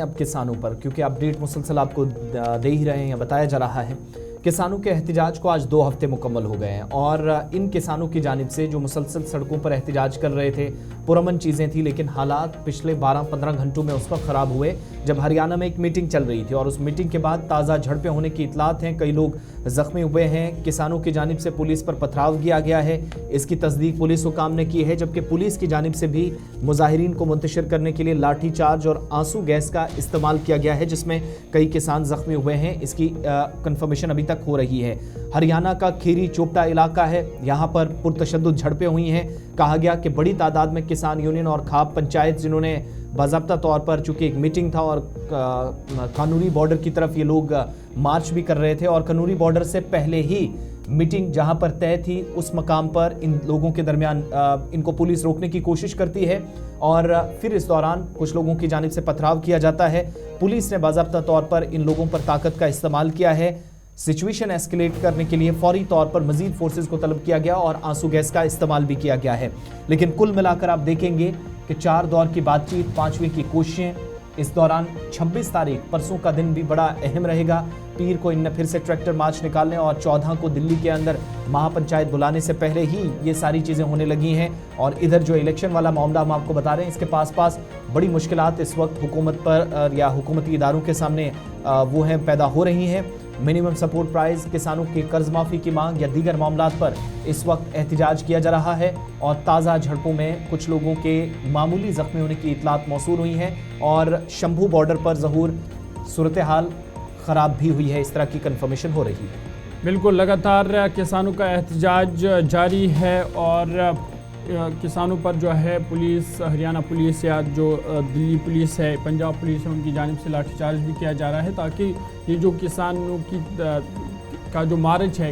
अब किसानों पर, क्योंकि अपडेट मुसलसल आपको दे ही रहे हैं या बताया जा रहा है। किसानों के एहतिजाज को आज 2 हफ्ते मुकम्मल हो गए हैं और इन किसानों की जानिब से जो मुसलसल सड़कों पर एहतिजाज कर रहे थे, पुरअमन चीज़ें थी, लेकिन हालात पिछले 12-15 घंटों में उस वक्त ख़राब हुए जब हरियाणा में एक मीटिंग चल रही थी और उस मीटिंग के बाद ताज़ा झड़पें होने की इतलात हैं। कई लोग ज़ख्मी हुए हैं। किसानों की जानिब से पुलिस पर पथराव किया गया है, इसकी तस्दीक पुलिस हुकाम ने की है, जबकि पुलिस की जानिब से भी मुजाहिरीन को मुंतशिर करने के लिए लाठी चार्ज और आंसू गैस का इस्तेमाल किया गया है, जिसमें कई किसान ज़ख्मी हुए हैं। इसकी कंफर्मेशन अभी तक हो रही है। हरियाणा का खीरी चोपटा इलाका है, यहाँ पर पुरतशद्दुद झड़पें हुई हैं। कहा गया कि बड़ी तादाद में किसान यूनियन और खाप पंचायत, जिन्होंने बाज़ाब्ता तौर पर, चूँकि एक मीटिंग था और कानूनी बॉर्डर की तरफ ये लोग मार्च भी कर रहे थे और कानूनी बॉर्डर से पहले ही मीटिंग जहां पर तय थी उस मकाम पर इन लोगों के दरमियान इनको पुलिस रोकने की कोशिश करती है और फिर इस दौरान कुछ लोगों की जानिब से पथराव किया जाता है। पुलिस ने बाज़ाब्ता तौर पर इन लोगों पर ताकत का इस्तेमाल किया है। सिचुएशन एस्केलेट करने के लिए फौरी तौर पर मजीद फोर्सेस को तलब किया गया और आंसू गैस का इस्तेमाल भी किया गया है। लेकिन कुल मिलाकर आप देखेंगे कि 4 दौर की बातचीत, 5वीं की कोशिशें, इस दौरान 26 तारीख परसों का दिन भी बड़ा अहम रहेगा। पीर को इनने फिर से ट्रैक्टर मार्च निकालने और 14 को दिल्ली के अंदर महापंचायत बुलाने से पहले ही ये सारी चीज़ें होने लगी हैं। और इधर जो इलेक्शन वाला मामला हम आपको बता रहे हैं, इसके पास बड़ी मुश्किलात इस वक्त हुकूमत पर या हुकूमती इदारों के सामने वो हैं, पैदा हो रही हैं। मिनिमम सपोर्ट प्राइस, किसानों की कर्ज माफ़ी की मांग या दीगर मामलात पर इस वक्त एहतिजाज किया जा रहा है और ताज़ा झड़पों में कुछ लोगों के मामूली ज़ख्मी होने की इतलात मौसूल हुई हैं और शंभू बॉर्डर पर ज़हूर सूरत हाल ख़राब भी हुई है, इस तरह की कंफर्मेशन हो रही है। बिल्कुल, लगातार किसानों का एहतजाज जारी है और किसानों पर जो है पुलिस, हरियाणा पुलिस या जो दिल्ली पुलिस है, पंजाब पुलिस है, उनकी जानिब से लाठीचार्ज भी किया जा रहा है ताकि ये जो किसानों की का जो मार्च है,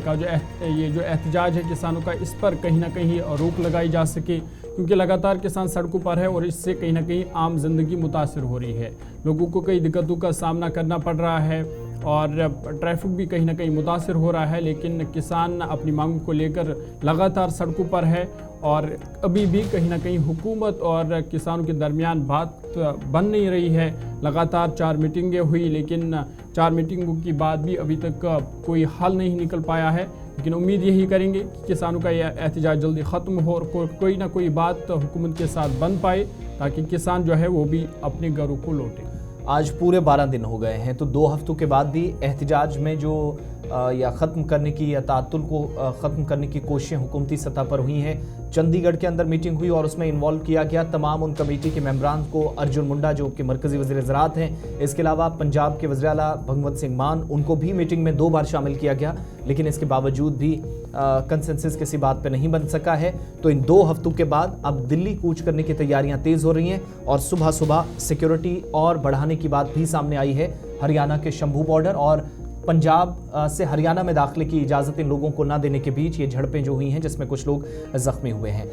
ये जो एहतजाज है किसानों का, इस पर कहीं ना कहीं रोक लगाई जा सके, क्योंकि लगातार किसान सड़कों पर है और इससे कहीं ना कहीं आम जिंदगी मुतासर हो रही है। लोगों को कई दिक्कतों का सामना करना पड़ रहा है और ट्रैफिक भी कहीं ना कहीं मुतासर हो रहा है, लेकिन किसान अपनी मांगों को लेकर लगातार सड़कों पर है और अभी भी कहीं ना कहीं हुकूमत और किसानों के दरमियान बात बन नहीं रही है। लगातार 4 मीटिंगें हुई, लेकिन 4 मीटिंगों के बाद भी अभी तक कोई हल नहीं निकल पाया है। लेकिन उम्मीद यही करेंगे कि किसानों का यह एहतजाज जल्दी ख़त्म हो और कोई ना कोई बात हुकूमत के साथ बन पाए ताकि किसान जो है वो भी अपने घरों को लौटे। आज पूरे 12 दिन हो गए हैं, तो 2 हफ्तों के बाद भी एहतिजाज में जो या ख़त्म करने की या तातुल को ख़त्म करने की कोशिशें हुकूमती सतह पर हुई हैं। चंडीगढ़ के अंदर मीटिंग हुई और उसमें इन्वॉल्व किया गया तमाम उन कमेटी के मेंबरान को। अर्जुन मुंडा जो कि मरकज़ी वज़ीर ज़राअत हैं, इसके अलावा पंजाब के वज़ीर आला भगवंत सिंह मान, उनको भी मीटिंग में 2 बार शामिल किया गया, लेकिन इसके बावजूद भी कंसेंसस किसी बात पर नहीं बन सका है। तो इन 2 हफ्तों के बाद अब दिल्ली कूच करने की तैयारियां तेज़ हो रही हैं और सुबह सुबह सिक्योरिटी और बढ़ाने की बात भी सामने आई है। हरियाणा के शंभू बॉर्डर और पंजाब से हरियाणा में दाखिले की इजाज़त इन लोगों को न देने के बीच ये झड़पें जो हुई हैं, जिसमें कुछ लोग ज़ख्मी हुए हैं।